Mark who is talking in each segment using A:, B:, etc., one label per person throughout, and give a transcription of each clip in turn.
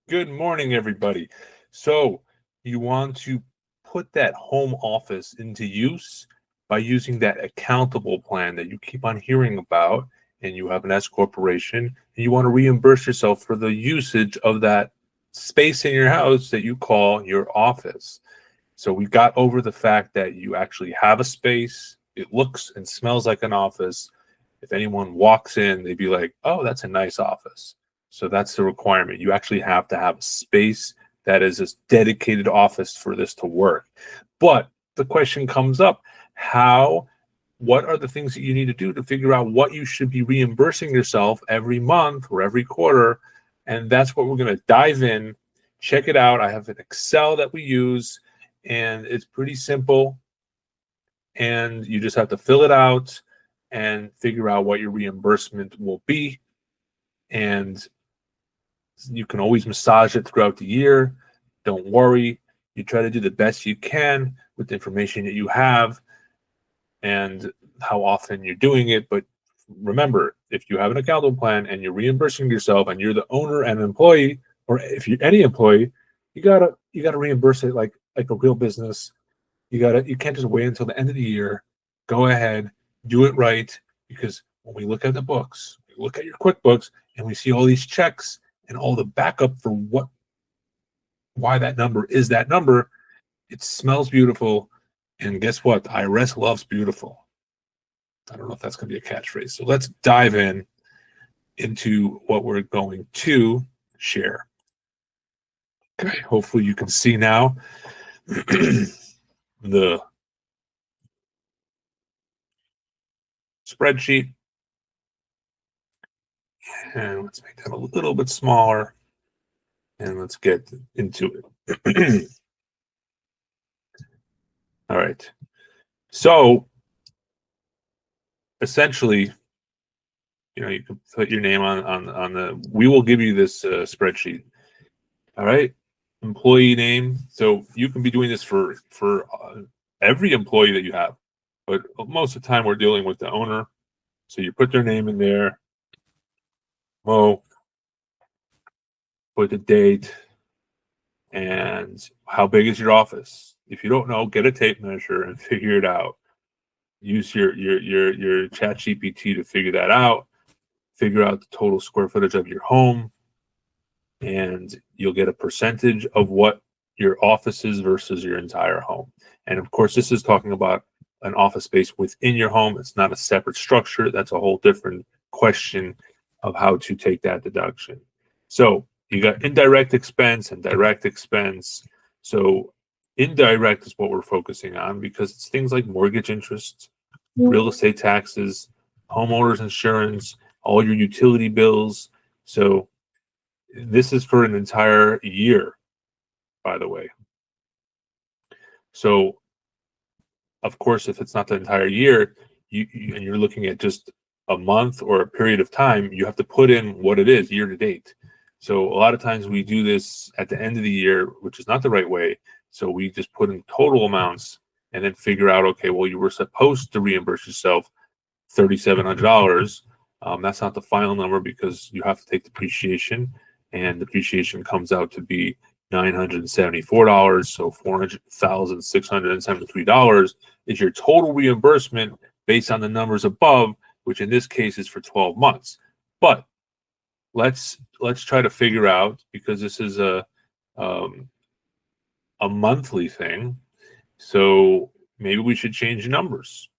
A: Good morning, everybody. So you want to put that home office into use by using that accountable plan that you keep on hearing about, and you have an S corporation, and you want to reimburse yourself for the usage of that space in your house that you call your office. So we got over the fact that you actually have a space. It looks and smells like an office. If anyone walks in, they'd be like, oh, that's a nice office. So that's the requirement. You actually have to have a space that is a dedicated office for this to work. But the question comes up, what are the things that you need to do to figure out what you should be reimbursing yourself every month or every quarter? And that's what we're going to dive in. Check it out. I have an Excel that we use, and it's pretty simple. And you just have to fill it out and figure out what your reimbursement will be. And you can always massage it throughout the year. Don't worry. You try to do the best you can with the information that you have and how often you're doing it. But remember, if you have an accountable plan and you're reimbursing yourself and you're the owner and employee, or if you're any employee, you gotta reimburse it like a real business. You can't just wait until the end of the year. Go ahead, do it right, because when we look at the books, we look at your QuickBooks and we see all these checks and all the backup for why that number is that number. It smells beautiful, and guess what? The IRS loves beautiful. I don't know if that's going to be a catchphrase. So let's dive into what we're going to share. Okay, hopefully you can see now the spreadsheet. And let's make that a little bit smaller. And let's get into it. All right. So essentially, you can put your name on the, we will give you this spreadsheet. All right. Employee name. So you can be doing this for every employee that you have, but most of the time we're dealing with the owner. So you put their name in there. Moe, put the date, and how big is your office? If you don't know, get a tape measure and figure it out. Use your chat GPT to figure that out. Figure out the total square footage of your home, and you'll get a percentage of what your office is versus your entire home. And of course, this is talking about an office space within your home. It's not a separate structure. That's a whole different question of how to take that deduction. So you got indirect expense and direct expense. So indirect is what we're focusing on because it's things like mortgage interest, real estate taxes, homeowners insurance, all your utility bills. So this is for an entire year, by the way. So of course, if it's not the entire year, and you're looking at just a month or a period of time, you have to put in what it is year to date. So a lot of times we do this at the end of the year, which is not the right way. So we just put in total amounts and then figure out, okay, well, you were supposed to reimburse yourself $3,700. That's not the final number because you have to take depreciation, and depreciation comes out to be $974. So $400,673 is your total reimbursement based on the numbers above, which in this case is for 12 months. But let's try to figure out, because this is a monthly thing, so maybe we should change numbers.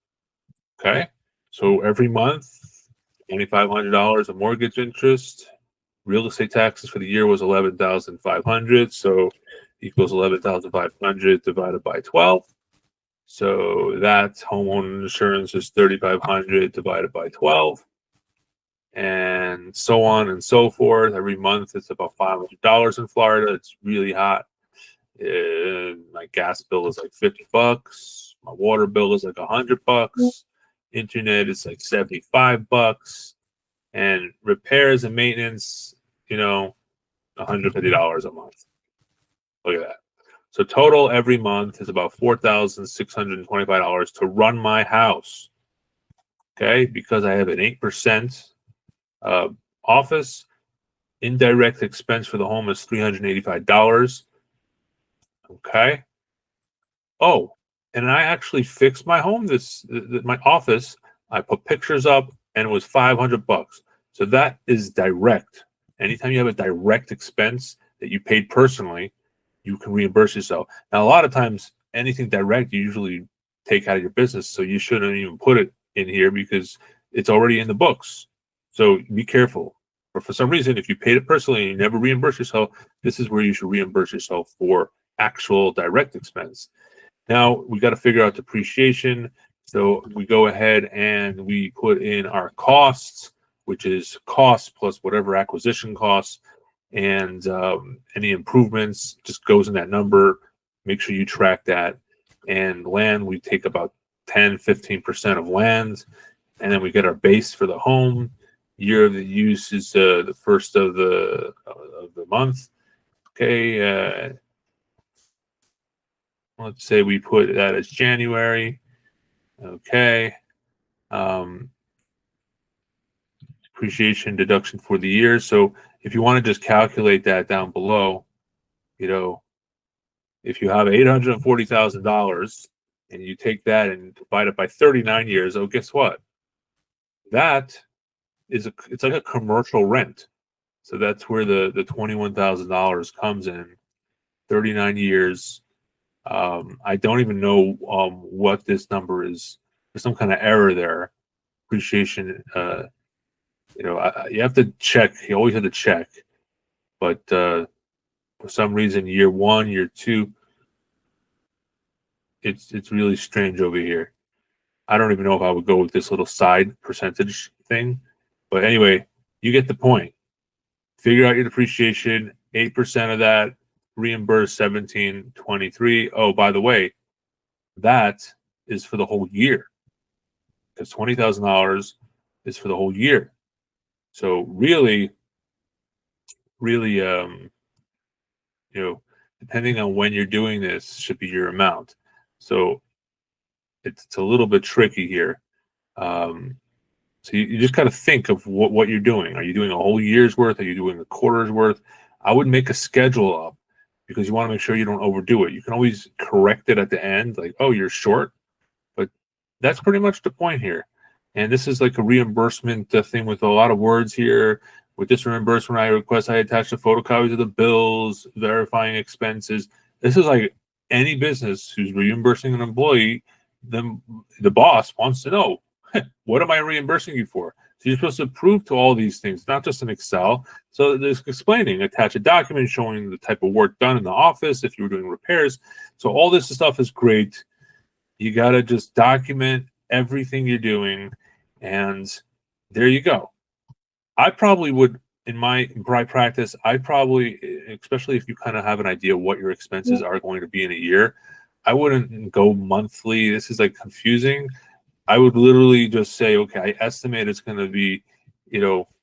A: Okay, so every month, $2,500 of mortgage interest. Real estate taxes for the year was $11,500, so equals 11,500 divided by 12. So that homeowner insurance is 3,500 divided by 12, and so on and so forth. Every month it's about $500 in Florida. It's really hot. My gas bill is like $50. My water bill is like $100. Internet is like $75, and repairs and maintenance, $150 a month. Look at that. So total every month is about $4,625 to run my house. Okay, because I have an 8% office, Indirect expense for the home is $385. Okay. Oh, and I actually fixed my home. My office. I put pictures up, and it was $500. So that is direct. Anytime you have a direct expense that you paid personally, you can reimburse yourself. Now, a lot of times, anything direct you usually take out of your business, so you shouldn't even put it in here because it's already in the books. So be careful. But for some reason, if you paid it personally and you never reimburse yourself, this is where you should reimburse yourself for actual direct expense. Now we got to figure out depreciation. So we go ahead and we put in our costs, which is cost plus whatever acquisition costs, and any improvements just goes in that number. Make sure you track that. And land, we take about 10-15% of land, and then we get our base for the home. Year of the use is the first of the month. Okay. Let's say we put that as January. Okay. Depreciation deduction for the year. So if you want to just calculate that down below, if you have $840,000 and you take that and divide it by 39 years, oh, guess what? That is it's like a commercial rent. So that's where the $21,000 comes in. 39 years. I don't even know what this number is. There's some kind of error there. Depreciation, you have to check. You always have to check. But for some reason, year one, year two, it's really strange over here. I don't even know if I would go with this little side percentage thing. But anyway, you get the point. Figure out your depreciation, 8% of that, reimburse 1723. Oh, by the way, that is for the whole year. Because $20,000 is for the whole year. So really, depending on when you're doing this, should be your amount. So it's a little bit tricky here. So you just got to think of what you're doing. Are you doing a whole year's worth? Are you doing a quarter's worth? I would make a schedule up because you want to make sure you don't overdo it. You can always correct it at the end, like, oh, you're short. But that's pretty much the point here. And this is like a reimbursement thing with a lot of words here. With this reimbursement, I request I attach the photocopies of the bills, verifying expenses. This is like any business who's reimbursing an employee, then the boss wants to know, what am I reimbursing you for? So you're supposed to prove to all these things, not just in Excel. So there's explaining, attach a document showing the type of work done in the office if you were doing repairs. So all this stuff is great. You got to just document everything you're doing, and there you go. I probably would, in my practice, especially if you kind of have an idea what your expenses are going to be in a year, I wouldn't go monthly. This is like confusing. I would literally just say, okay, I estimate it's going to be,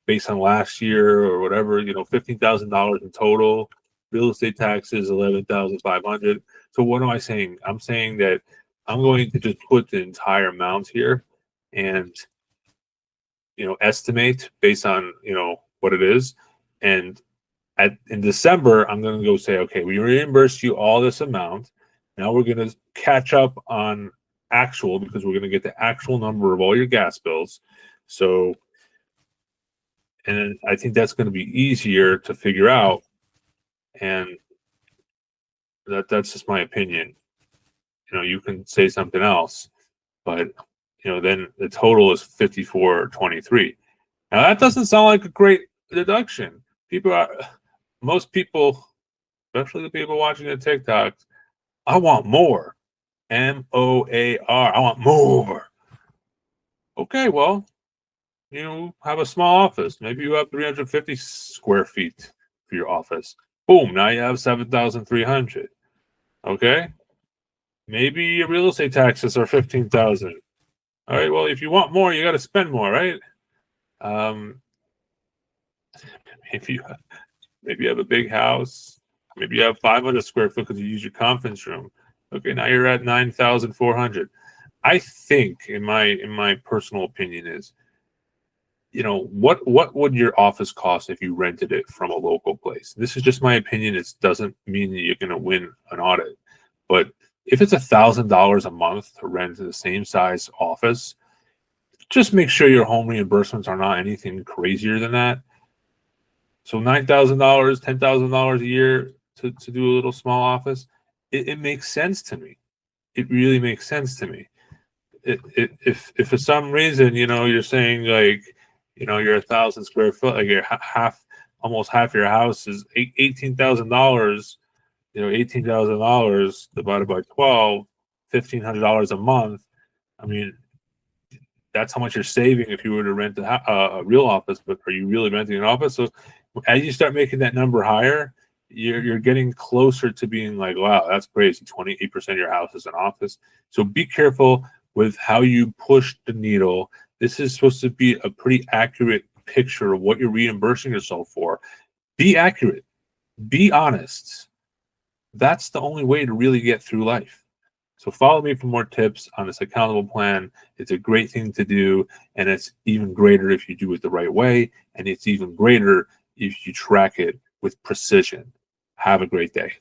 A: based on last year or whatever, $15,000 in total. Real estate taxes, $11,500. So what am I saying? I'm saying that I'm going to just put the entire amount here and, estimate based on, what it is. And in December, I'm going to go say, okay, we reimbursed you all this amount. Now we're going to catch up on actual because we're going to get the actual number of all your gas bills. So, and I think that's going to be easier to figure out. And that's just my opinion. You can say something else, but then the total is 5423. Now that doesn't sound like a great deduction. Most people, especially the people watching the TikToks, I want more. MOAR. I want more. Okay, well, you have a small office. Maybe you have 350 square feet for your office. Boom, now you have 7,300. Okay? Maybe your real estate taxes are 15,000. All right, well, if you want more, you got to spend more, right? Maybe you have a big house. Maybe you have 500 square foot because you use your conference room. Okay, now you're at 9,400. I think, in my personal opinion, is what would your office cost if you rented it from a local place? This is just my opinion. It doesn't mean that you're going to win an audit, but if it's $1,000 a month to rent the same size office, just make sure your home reimbursements are not anything crazier than that. So $9,000, $10,000 a year to do a little small office, it makes sense to me. It really makes sense to me. If for some reason, you're saying like, you're 1,000 square foot, like you're almost half your house is $18,000, $18,000 divided by 12, $1,500 a month. I mean, that's how much you're saving if you were to rent a real office, but are you really renting an office? So as you start making that number higher, you're getting closer to being like, wow, that's crazy. 28% of your house is an office. So be careful with how you push the needle. This is supposed to be a pretty accurate picture of what you're reimbursing yourself for. Be accurate. Be honest. That's the only way to really get through life. So follow me for more tips on this accountable plan. It's a great thing to do, and it's even greater if you do it the right way, and it's even greater if you track it with precision. Have a great day.